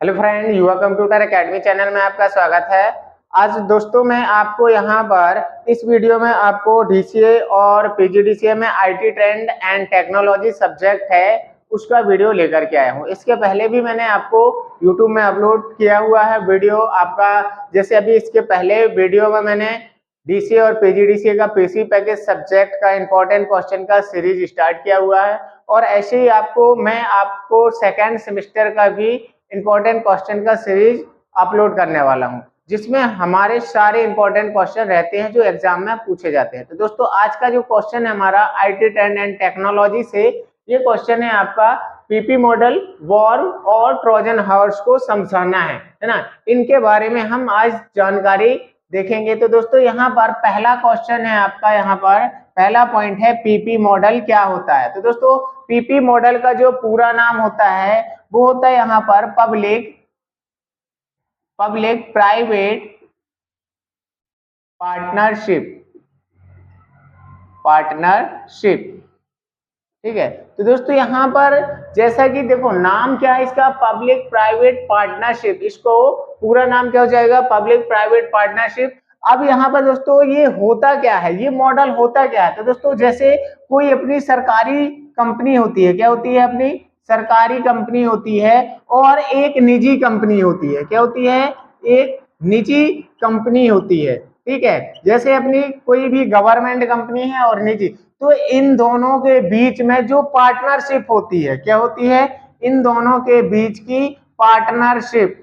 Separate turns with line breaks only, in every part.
Hello friend, युवा computer academy channel में आपका स्वागत है। आज दोस्तों मैं आपको यहाँ पर इस वीडियो में आपको डीसीए और पीजीडीसीए में IT trend and technology subject है उसका वीडियो लेकर के आया हूँ। इसके पहले भी मैंने आपको यूट्यूब में अपलोड किया हुआ है वीडियो आपका। जैसे अभी इसके पहले वीडियो में मैंने डीसीए और पीजीडीसीए का पीसी पैकेज सब्जेक्ट का इंपॉर्टेंट क्वेश्चन का सीरीज स्टार्ट किया हुआ है, और ऐसे ही मैं आपको सेकेंड सेमेस्टर का भी इंपॉर्टेंट क्वेश्चन का सीरीज अपलोड करने वाला हूं, जिसमें हमारे सारे इंपॉर्टेंट क्वेश्चन रहते हैं जो एग्जाम में पूछे जाते हैं। तो दोस्तों आज का जो क्वेश्चन है हमारा आईटी ट्रेंड एंड टेक्नोलॉजी से, ये क्वेश्चन है आपका पीपी मॉडल, वॉर्म और ट्रोजन हॉर्स को समझाना है ना। इनके बारे में हम आज जानकारी देखेंगे। तो दोस्तों यहाँ पर पहला क्वेश्चन है आपका, यहाँ पर पहला पॉइंट है पीपी मॉडल क्या होता है। तो दोस्तों पीपी मॉडल का जो पूरा नाम होता है वो होता है यहाँ पर पब्लिक प्राइवेट पार्टनरशिप। ठीक है, तो दोस्तों यहाँ पर जैसा कि देखो नाम क्या है इसका, पब्लिक प्राइवेट पार्टनरशिप। इसको पूरा नाम क्या हो जाएगा, पब्लिक प्राइवेट पार्टनरशिप। अब यहाँ पर दोस्तों ये होता क्या है, ये मॉडल होता क्या है। तो दोस्तों जैसे कोई अपनी सरकारी कंपनी होती है, क्या होती है, अपनी सरकारी कंपनी होती है, और एक निजी कंपनी होती है। क्या होती है, एक निजी कंपनी होती है। ठीक है, जैसे अपनी कोई भी गवर्नमेंट कंपनी है और निजी, तो इन दोनों के बीच में जो पार्टनरशिप होती है, क्या होती है, इन दोनों के बीच की पार्टनरशिप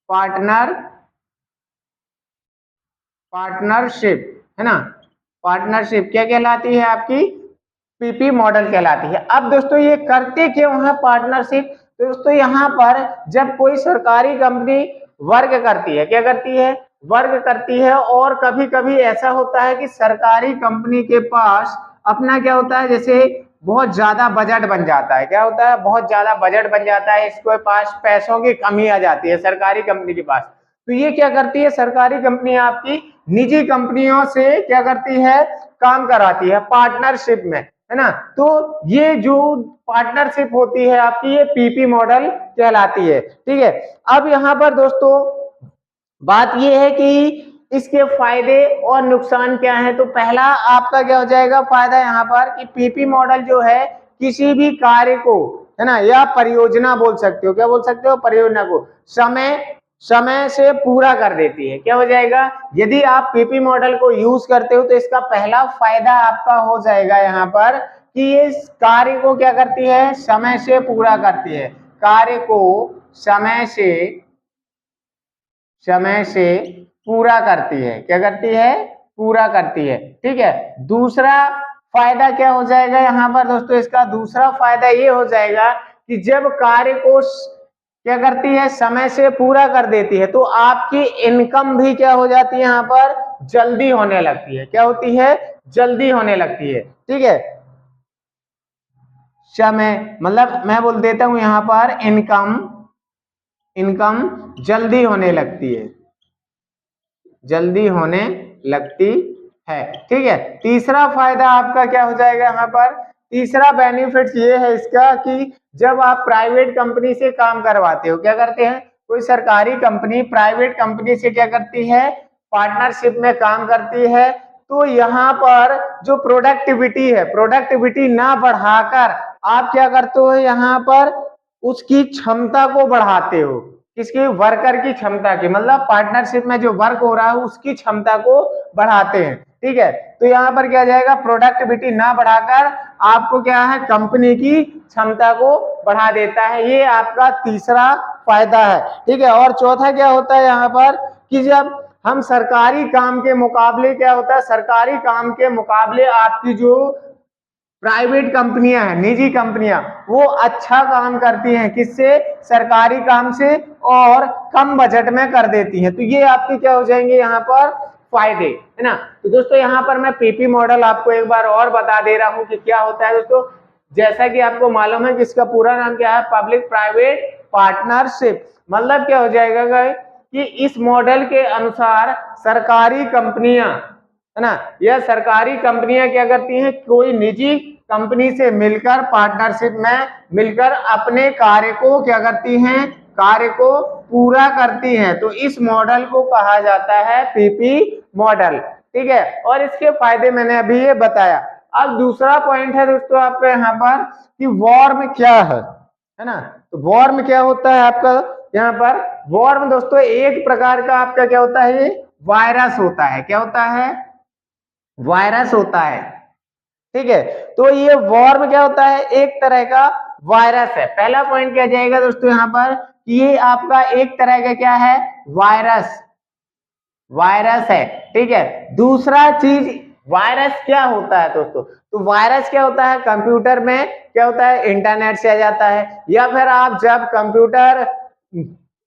है ना। पार्टनरशिप क्या कहलाती है, आपकी पीपी मॉडल कहलाती है। अब दोस्तों ये करते क्यों है पार्टनरशिप। तो दोस्तों यहाँ पर जब कोई सरकारी कंपनी वर्क करती है, क्या करती है, वर्क करती है, और कभी कभी ऐसा होता है कि सरकारी कंपनी के पास अपना क्या होता है, जैसे बहुत ज्यादा बजट बन जाता है। क्या होता है, बहुत ज्यादा बजट बन जाता है, इसके पास पैसों की कमी आ जाती है सरकारी कंपनी के पास। तो ये क्या करती है, सरकारी कंपनी आपकी निजी कंपनियों से क्या करती है, काम कराती है पार्टनरशिप में, है ना। तो ये जो पार्टनरशिप होती है आपकी, ये पीपी मॉडल कहलाती है। ठीक है, अब यहाँ पर दोस्तों बात ये है कि इसके फायदे और नुकसान क्या है। तो पहला आपका क्या हो जाएगा फायदा यहाँ पर, कि पीपी मॉडल जो है किसी भी कार्य को, है ना, या परियोजना बोल सकते हो, क्या बोल सकते हो, परियोजना को समय से पूरा कर देती है। क्या हो जाएगा, यदि आप पीपी मॉडल को यूज करते हो तो इसका पहला फायदा आपका हो जाएगा यहाँ पर कि ये कार्य को क्या करती है, समय से पूरा करती है। कार्य को समय से पूरा करती है, क्या करती है, पूरा करती है। ठीक है, दूसरा फायदा क्या हो जाएगा यहाँ पर दोस्तों, इसका दूसरा फायदा ये हो जाएगा कि जब कार्य को क्या करती है, समय से पूरा कर देती है, तो आपकी इनकम भी क्या हो जाती है, यहाँ पर जल्दी होने लगती है। क्या होती है, जल्दी होने लगती है। ठीक है, समय मतलब मैं बोल देता हूं यहाँ पर इनकम जल्दी होने लगती है, जल्दी होने लगती है। ठीक है, तीसरा फायदा आपका क्या हो जाएगा यहाँ पर, तीसरा बेनिफिट ये है इसका कि जब आप प्राइवेट कंपनी से काम करवाते हो, क्या करते हैं, कोई सरकारी कंपनी प्राइवेट कंपनी से क्या करती है, पार्टनरशिप में काम करती है, तो यहाँ पर जो प्रोडक्टिविटी है, प्रोडक्टिविटी ना बढ़ाकर आप क्या करते हो, यहाँ पर उसकी क्षमता को बढ़ाते हो। किसकी, वर्कर की क्षमता की, मतलब पार्टनरशिप में जो वर्क हो रहा है उसकी क्षमता को बढ़ाते हैं। ठीक है, तो यहाँ पर क्या जाएगा, प्रोडक्टिविटी ना बढ़ाकर आपको क्या है, कंपनी की क्षमता को बढ़ा देता है। ये आपका तीसरा फायदा है। ठीक है, और चौथा क्या होता है यहाँ पर कि जब हम सरकारी काम के मुकाबले, क्या होता है, सरकारी काम के मुकाबले आपकी जो प्राइवेट कंपनियां हैं, निजी कंपनियां, वो अच्छा काम करती हैं, किससे, सरकारी काम से, और कम बजट में कर देती हैं। तो ये आपके क्या हो जाएंगे यहाँ पर फायदे, है ना। तो दोस्तों यहाँ पर मैं पीपी मॉडल आपको एक बार और बता दे रहा हूँ कि क्या होता है दोस्तों। जैसा कि आपको मालूम है कि इसका पूरा नाम क्या है, पब्लिक प्राइवेट पार्टनरशिप। मतलब क्या हो जाएगा कि इस मॉडल के अनुसार सरकारी कंपनियां, है ना, यह सरकारी कंपनियां क्या करती हैं, कोई निजी कंपनी से मिलकर पार्टनरशिप में मिलकर अपने कार्य को क्या करती हैं, कार्य को पूरा करती हैं। तो इस मॉडल को कहा जाता है पीपी मॉडल, ठीक है। और इसके फायदे मैंने अभी ये बताया। अब दूसरा पॉइंट है दोस्तों आपका यहाँ पर कि वॉर्म क्या है ना। तो वॉर्म क्या होता है आपका यहाँ पर, वॉर्म दोस्तों एक प्रकार का आपका क्या होता है, ये वायरस होता है। क्या होता है, वायरस होता है, ठीक है। तो ये वॉर्म क्या होता है, एक तरह का वायरस है। पहला पॉइंट क्या जाएगा दोस्तों यहाँ पर कि ये आपका एक तरह का क्या है, वायरस, वायरस है, ठीक है। दूसरा चीज वायरस क्या होता है दोस्तों, तो वायरस क्या होता है, कंप्यूटर में क्या होता है, इंटरनेट से आ जाता है, या फिर आप जब कंप्यूटर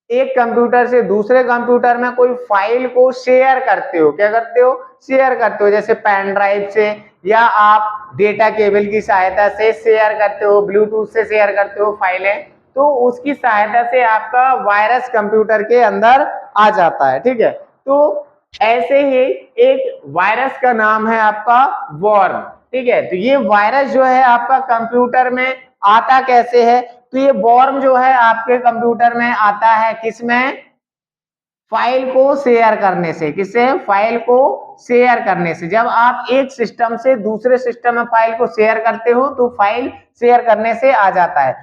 एक कंप्यूटर से दूसरे कंप्यूटर में कोई फाइल को शेयर करते हो, क्या करते हो, शेयर करते हो, जैसे पेन ड्राइव से, या आप डेटा केबल की सहायता से शेयर करते हो, ब्लूटूथ से शेयर करते हो फाइलें, तो उसकी सहायता से आपका वायरस कंप्यूटर के अंदर आ जाता है, ठीक है। तो ऐसे ही एक वायरस का नाम है आपका वॉर्म, ठीक है। तो ये वायरस जो है आपका कंप्यूटर में आता कैसे है, तो ये वॉर्म जो है आपके कंप्यूटर में आता है किसमें, फाइल को शेयर करने से। किससे, फाइल को शेयर करने से। जब आप एक सिस्टम से दूसरे सिस्टम में फाइल को शेयर करते हो तो फाइल शेयर करने से आ जाता है।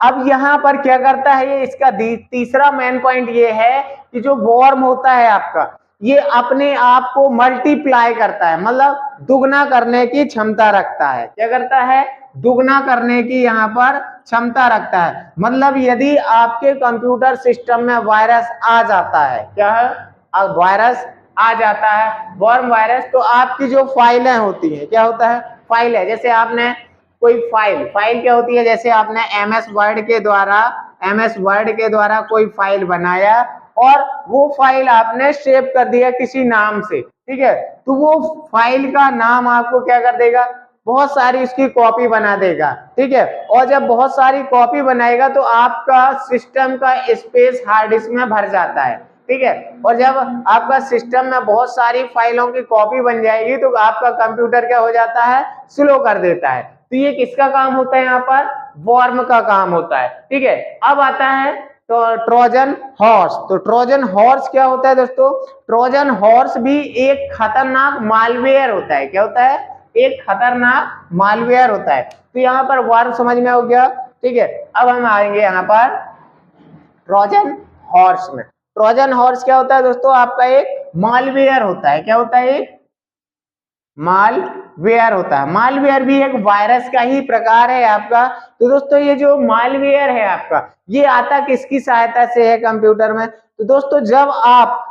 अब यहाँ पर क्या करता है ये, इसका तीसरा मेन पॉइंट ये है कि जो वॉर्म होता है आपका, ये अपने आप को मल्टीप्लाई करता है, मतलब दुगना करने की क्षमता रखता है। क्या करता है, दुगना करने की यहाँ पर क्षमता रखता है। मतलब यदि आपके कंप्यूटर सिस्टम में वायरस आ जाता है, क्या है, अब वायरस आ जाता है, वॉर्म वायरस, तो आपकी जो फाइलें होती हैं, क्या होता है, फाइल है, जैसे आपने कोई फाइल क्या होती है, जैसे आपने एमएस वर्ड के द्वारा कोई फाइल बनाया और वो फाइल आपने सेव कर दिया किसी नाम से, ठीक है। तो वो फाइल का नाम आपको क्या कर देगा, बहुत सारी उसकी कॉपी बना देगा, ठीक है। और जब बहुत सारी कॉपी बनाएगा तो आपका सिस्टम का स्पेस हार्ड डिस्क में भर जाता है, ठीक है। और जब आपका सिस्टम में बहुत सारी फाइलों की कॉपी बन जाएगी तो आपका कंप्यूटर क्या हो जाता है, स्लो कर देता है। तो ये किसका काम होता है, यहाँ पर वॉर्म का काम होता है, ठीक है। अब आता है तो ट्रोजन हॉर्स। तो ट्रोजन हॉर्स क्या होता है दोस्तों, ट्रोजन हॉर्स भी एक खतरनाक मालवेयर होता है। क्या होता है, एक खतरनाक मालवेयर होता है। तो यहाँ पर वॉर्म समझ में हो गया, ठीक है। अब हम आएंगे यहाँ पर ट्रोजन हॉर्स में। ट्रोजन हॉर्स क्या होता है दोस्तों, आपका एक मालवेयर होता है। क्या होता है, एक मालवेयर होता है। मालवेयर भी एक वायरस का ही प्रकार है आपका। तो दोस्तों ये जो मालवेयर है आपका, ये आता किसकी सहायता से है कंप्यूटर में, तो दोस्तों जब आप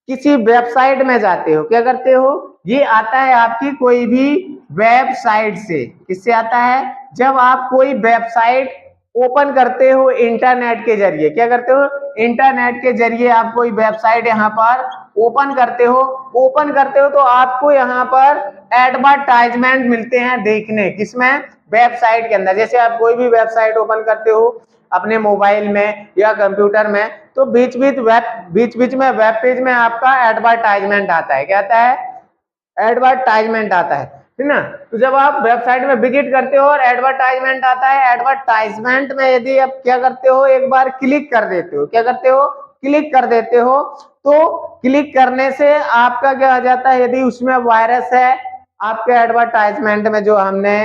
किसी वेबसाइट में जाते हो, क्या करते हो, ये आता है आपकी कोई भी वेबसाइट से। किससे आता है, जब आप कोई वेबसाइट ओपन करते हो इंटरनेट के जरिए, क्या करते हो, इंटरनेट के जरिए आप कोई वेबसाइट यहाँ पर ओपन करते हो तो आपको यहाँ पर एडवर्टाइजमेंट मिलते हैं देखने, किसमें, वेबसाइट के अंदर। जैसे आप कोई भी वेबसाइट ओपन करते हो अपने मोबाइल में या कंप्यूटर में, तो बीच बीच में वेब पेज में आपका एडवर्टाइजमेंट आता है। क्या आता है, एडवर्टाइजमेंट आता है, ठीक ना। तो जब आप वेबसाइट में विजिट करते हो और एडवर्टाइजमेंट आता है, एडवर्टाइजमेंट में यदि आप क्या करते हो, एक बार क्लिक कर देते हो, क्या करते हो, क्लिक कर देते हो, तो क्लिक करने से आपका क्या आ जाता है, यदि उसमें वायरस है आपके एडवर्टाइजमेंट में जो हमने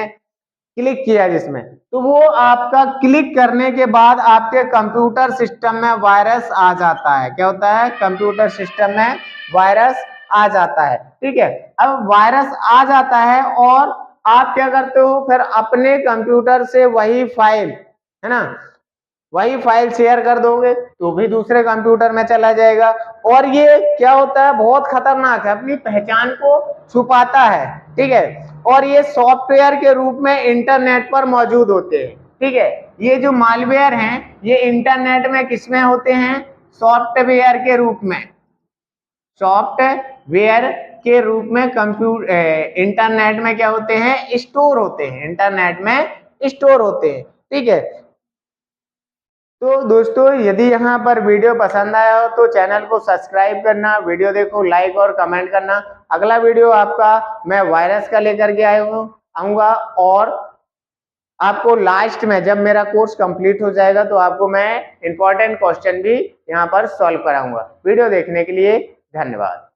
क्लिक किया जिसमें, तो वो आपका क्लिक करने के बाद आपके कंप्यूटर सिस्टम में वायरस आ जाता है। क्या होता है, कंप्यूटर सिस्टम में वायरस आ जाता है, ठीक है। अब वायरस आ जाता है और आप क्या करते हो, फिर अपने कंप्यूटर से वही फाइल, है ना, वही फाइल शेयर कर दोगे तो भी दूसरे कंप्यूटर में चला जाएगा। और ये क्या होता है, बहुत खतरनाक है, अपनी पहचान को छुपाता है, ठीक है। और ये सॉफ्टवेयर के रूप में इंटरनेट पर मौजूद होते हैं, ठीक है। ये जो मालवेयर हैं ये इंटरनेट में किसमें होते हैं, सॉफ्टवेयर के रूप में, सॉफ्टवेयर के रूप में इंटरनेट में क्या होते हैं, स्टोर होते हैं, इंटरनेट में स्टोर होते हैं, ठीक है। तो दोस्तों यदि यहाँ पर वीडियो पसंद आया हो तो चैनल को सब्सक्राइब करना, वीडियो देखो, लाइक और कमेंट करना। अगला वीडियो आपका मैं वायरस का लेकर के आया हूँ। आऊंगा और आपको लास्ट में जब मेरा कोर्स कंप्लीट हो जाएगा तो आपको मैं इंपॉर्टेंट क्वेश्चन भी यहाँ पर सॉल्व कराऊंगा। वीडियो देखने के लिए धन्यवाद।